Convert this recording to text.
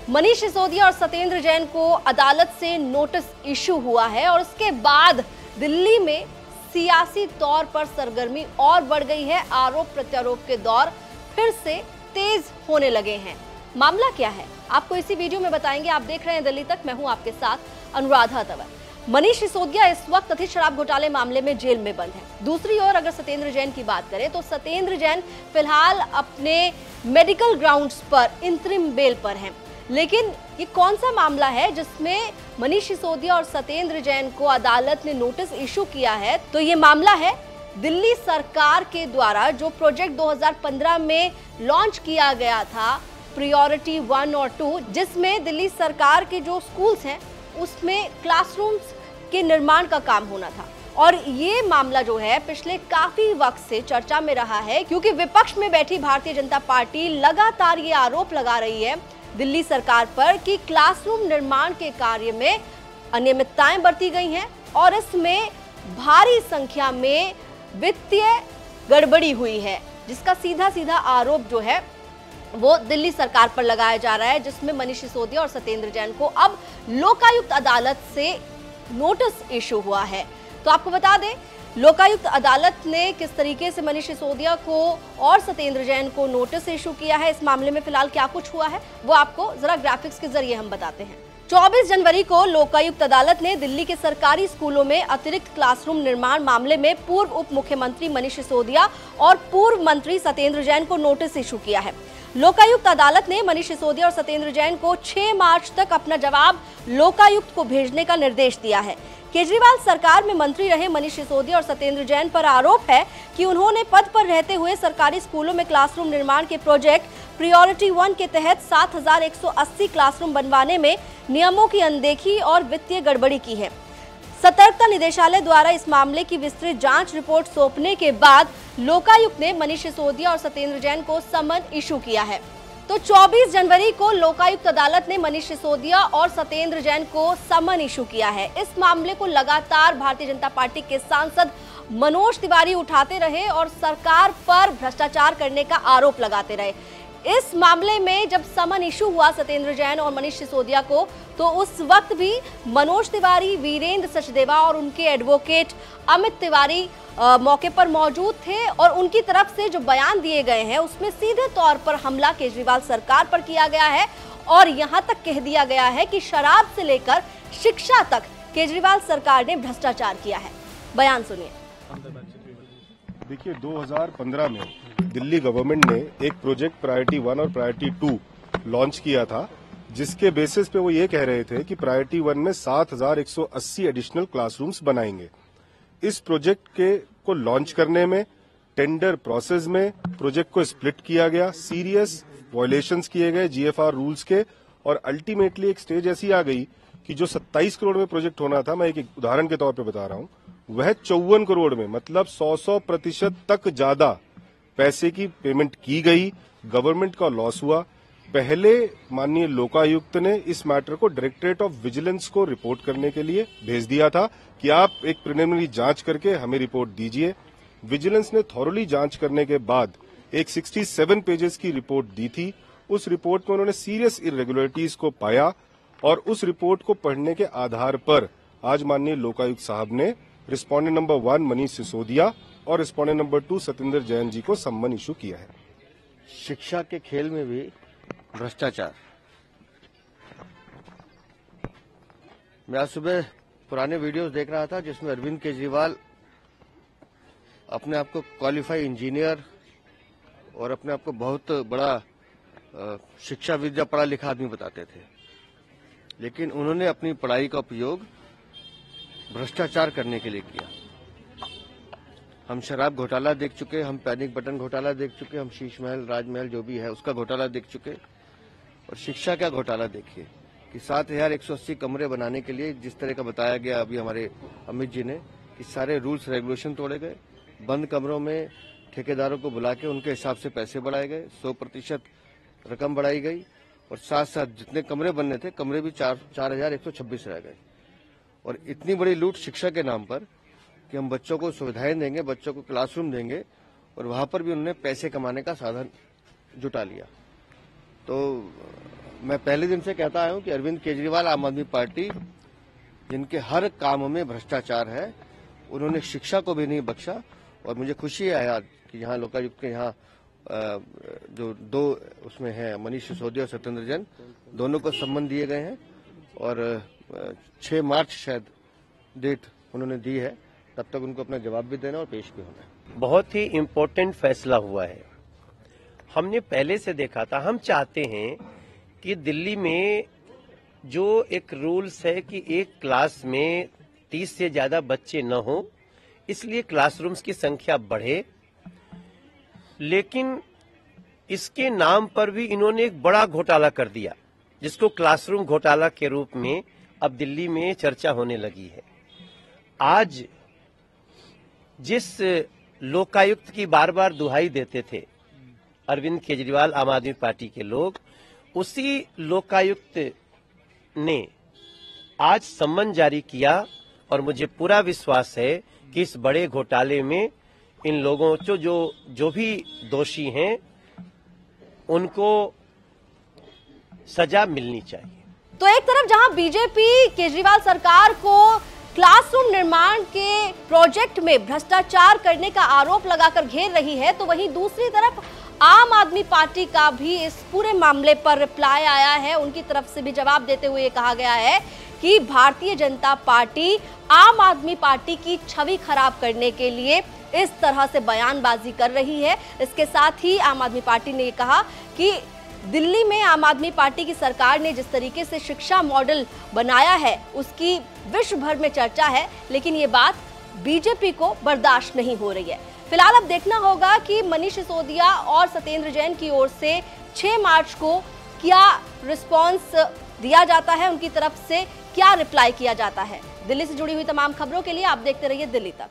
मनीष सिसोदिया और सत्येंद्र जैन को अदालत से नोटिस इशू हुआ है और उसके बाद दिल्ली में सियासी तौर पर सरगर्मी और बढ़ गई है। आरोप प्रत्यारोप के दौर फिर से तेज होने लगे हैं। मामला क्या है आपको इसी वीडियो में बताएंगे। आप देख रहे हैं दिल्ली तक, मैं हूं आपके साथ अनुराधा तंवर। मनीष सिसोदिया इस वक्त कथित शराब घोटाले मामले में जेल में बंद है। दूसरी ओर अगर सत्येंद्र जैन की बात करें तो सत्येंद्र जैन फिलहाल अपने मेडिकल ग्राउंड्स पर इंतरिम बेल पर हैं। लेकिन ये कौन सा मामला है जिसमें मनीष सिसोदिया और सत्येंद्र जैन को अदालत ने नोटिस इशू किया है? तो ये मामला है दिल्ली सरकार के द्वारा जो प्रोजेक्ट 2015 में लॉन्च किया गया था, प्रायोरिटी 1 और 2, जिसमें दिल्ली सरकार के जो स्कूल्स हैं उसमें क्लासरूम्स के निर्माण का काम होना था। और ये मामला जो है पिछले काफी वक्त से चर्चा में रहा है, क्योंकि विपक्ष में बैठी भारतीय जनता पार्टी लगातार ये आरोप लगा रही है दिल्ली सरकार पर कि क्लासरूम निर्माण के कार्य में अनियमितताएं बरती गई हैं और इसमें भारी संख्या में वित्तीय गड़बड़ी हुई है, जिसका सीधा सीधा आरोप जो है वो दिल्ली सरकार पर लगाया जा रहा है, जिसमें मनीष सिसोदिया और सत्येंद्र जैन को अब लोकायुक्त अदालत से नोटिस इशू हुआ है। तो आपको बता दें लोकायुक्त अदालत ने किस तरीके से मनीष सिसोदिया को और सत्येंद्र जैन को नोटिस इशू किया है। इस मामले में फिलहाल क्या कुछ हुआ है वो आपको जरा ग्राफिक्स के जरिए हम बताते हैं। 24 जनवरी को लोकायुक्त अदालत ने दिल्ली के सरकारी स्कूलों में अतिरिक्त क्लासरूम निर्माण मामले में पूर्व उप मुख्यमंत्री मनीष सिसोदिया और पूर्व मंत्री सत्येंद्र जैन को नोटिस इशू किया है। लोकायुक्त अदालत ने मनीष सिसोदिया और सत्येंद्र जैन को 6 मार्च तक अपना जवाब लोकायुक्त को भेजने का निर्देश दिया है। केजरीवाल सरकार में मंत्री रहे मनीष सिसोदिया और सत्येंद्र जैन पर आरोप है कि उन्होंने पद पर रहते हुए सरकारी स्कूलों में क्लासरूम निर्माण के प्रोजेक्ट प्रायोरिटी 1 के तहत 7,180 क्लासरूम बनवाने में नियमों की अनदेखी और वित्तीय गड़बड़ी की है। सतर्कता निदेशालय द्वारा इस मामले की विस्तृत जांच रिपोर्ट सौंपने के बाद लोकायुक्त ने मनीष सिसोदिया और सत्येंद्र जैन को समन इशू किया है। तो 24 जनवरी को लोकायुक्त अदालत ने मनीष सिसोदिया और सत्येंद्र जैन को समन इशू किया है। इस मामले को लगातार भारतीय जनता पार्टी के सांसद मनोज तिवारी उठाते रहे और सरकार पर भ्रष्टाचार करने का आरोप लगाते रहे। इस मामले में जब समन इशू हुआ सत्येंद्र जैन और मनीष सिसोदिया को, तो उस वक्त भी मनोज तिवारी, वीरेंद्र सचदेवा और उनके एडवोकेट अमित तिवारी मौके पर मौजूद थे और उनकी तरफ से जो बयान दिए गए हैं उसमें सीधे तौर पर हमला केजरीवाल सरकार पर किया गया है और यहां तक कह दिया गया है कि शराब से लेकर शिक्षा तक केजरीवाल सरकार ने भ्रष्टाचार किया है। बयान सुनिए। देखिए, 2015 में दिल्ली गवर्नमेंट ने एक प्रोजेक्ट प्रायोरिटी 1 और प्रायोरिटी 2 लॉन्च किया था, जिसके बेसिस पे वो ये कह रहे थे कि प्रायोरिटी 1 में 7,180 एडिशनल क्लासरूम्स बनाएंगे। इस प्रोजेक्ट को लॉन्च करने में, टेंडर प्रोसेस में प्रोजेक्ट को स्प्लिट किया गया, सीरियस वायलेशंस किए गए जीएफआर रूल्स के, और अल्टीमेटली एक स्टेज ऐसी आ गई कि जो 27 करोड़ में प्रोजेक्ट होना था, मैं एक उदाहरण के तौर पे बता रहा हूं, वह 54 करोड़ में, मतलब 100% तक ज्यादा पैसे की पेमेंट की गई। गवर्नमेंट का लॉस हुआ। पहले माननीय लोकायुक्त ने इस मैटर को डायरेक्टरेट ऑफ विजिलेंस को रिपोर्ट करने के लिए भेज दिया था कि आप एक प्रिलिमिनरी जांच करके हमें रिपोर्ट दीजिए। विजिलेंस ने थॉरली जांच करने के बाद एक 67 पेजेस की रिपोर्ट दी थी। उस रिपोर्ट में उन्होंने सीरियस इरेगुलरिटीज को पाया और उस रिपोर्ट को पढ़ने के आधार पर आज माननीय लोकायुक्त साहब ने रिस्पोंडेंट नंबर 1 मनीष सिसोदिया और रिस्पोंडेंट नंबर 2 सत्येंद्र जैन जी को सम्मन इशू किया है। शिक्षा के खेल में भी भ्रष्टाचार। मैं आज सुबह पुराने वीडियोस देख रहा था जिसमें अरविंद केजरीवाल अपने आप को क्वालिफाई इंजीनियर और अपने आप को बहुत बड़ा शिक्षाविद या पढ़ा लिखा आदमी बताते थे, लेकिन उन्होंने अपनी पढ़ाई का उपयोग भ्रष्टाचार करने के लिए किया। हम शराब घोटाला देख चुके, हम पैनिक बटन घोटाला देख चुके, हम शीश महल, राजमहल जो भी है उसका घोटाला देख चुके, और शिक्षा का घोटाला देखिए कि 7,180 कमरे बनाने के लिए जिस तरह का बताया गया अभी हमारे अमित जी ने कि सारे रूल्स रेगुलेशन तोड़े गए, बंद कमरों में ठेकेदारों को बुला के उनके हिसाब से पैसे बढ़ाए गए, 100% रकम बढ़ाई गई, और साथ साथ जितने कमरे बनने थे कमरे भी 4,126 रह गए। और इतनी बड़ी लूट शिक्षा के नाम पर कि हम बच्चों को सुविधाएं देंगे, बच्चों को क्लासरूम देंगे, और वहां पर भी उन्होंने पैसे कमाने का साधन जुटा लिया। तो मैं पहले दिन से कहता आया हूं कि अरविंद केजरीवाल आम आदमी पार्टी जिनके हर काम में भ्रष्टाचार है, उन्होंने शिक्षा को भी नहीं बख्शा। और मुझे खुशी है आज कि यहाँ लोकायुक्त के यहाँ जो दो उसमें है मनीष सिसोदिया और सत्येंद्र जैन, दोनों को सम्मन दिए गए हैं और 6 मार्च शायद डेट उन्होंने दी है, तब तक उनको अपना जवाब भी देना और पेश भी होना है। बहुत ही इम्पोर्टेंट फैसला हुआ है। हमने पहले से देखा था, हम चाहते हैं कि दिल्ली में जो एक रूल्स है कि एक क्लास में 30 से ज्यादा बच्चे न हो, इसलिए क्लासरूम्स की संख्या बढ़े, लेकिन इसके नाम पर भी इन्होंने एक बड़ा घोटाला कर दिया, जिसको क्लासरूम घोटाला के रूप में अब दिल्ली में चर्चा होने लगी है। आज जिस लोकायुक्त की बार बार दुहाई देते थे अरविंद केजरीवाल आम आदमी पार्टी के लोग, उसी लोकायुक्त ने आज सम्मन जारी किया और मुझे पूरा विश्वास है कि इस बड़े घोटाले में इन लोगों को जो भी दोषी हैं उनको सजा मिलनी चाहिए। तो एक तरफ जहां बीजेपी केजरीवाल सरकार को क्लासरूम निर्माण के प्रोजेक्ट में भ्रष्टाचार करने का आरोप लगाकर घेर रही है, तो वहीं दूसरी तरफ आम आदमी पार्टी का भी इस पूरे मामले पर रिप्लाई आया है। उनकी तरफ से भी जवाब देते हुए कहा गया है कि भारतीय जनता पार्टी आम आदमी पार्टी की छवि खराब करने के लिए इस तरह से बयानबाजी कर रही है। इसके साथ ही आम आदमी पार्टी ने कहा कि दिल्ली में आम आदमी पार्टी की सरकार ने जिस तरीके से शिक्षा मॉडल बनाया है उसकी विश्व भर में चर्चा है, लेकिन ये बात बीजेपी को बर्दाश्त नहीं हो रही है। फिलहाल अब देखना होगा कि मनीष सिसोदिया और सत्येंद्र जैन की ओर से 6 मार्च को क्या रिस्पांस दिया जाता है, उनकी तरफ से क्या रिप्लाई किया जाता है। दिल्ली से जुड़ी हुई तमाम खबरों के लिए आप देखते रहिए दिल्ली तक।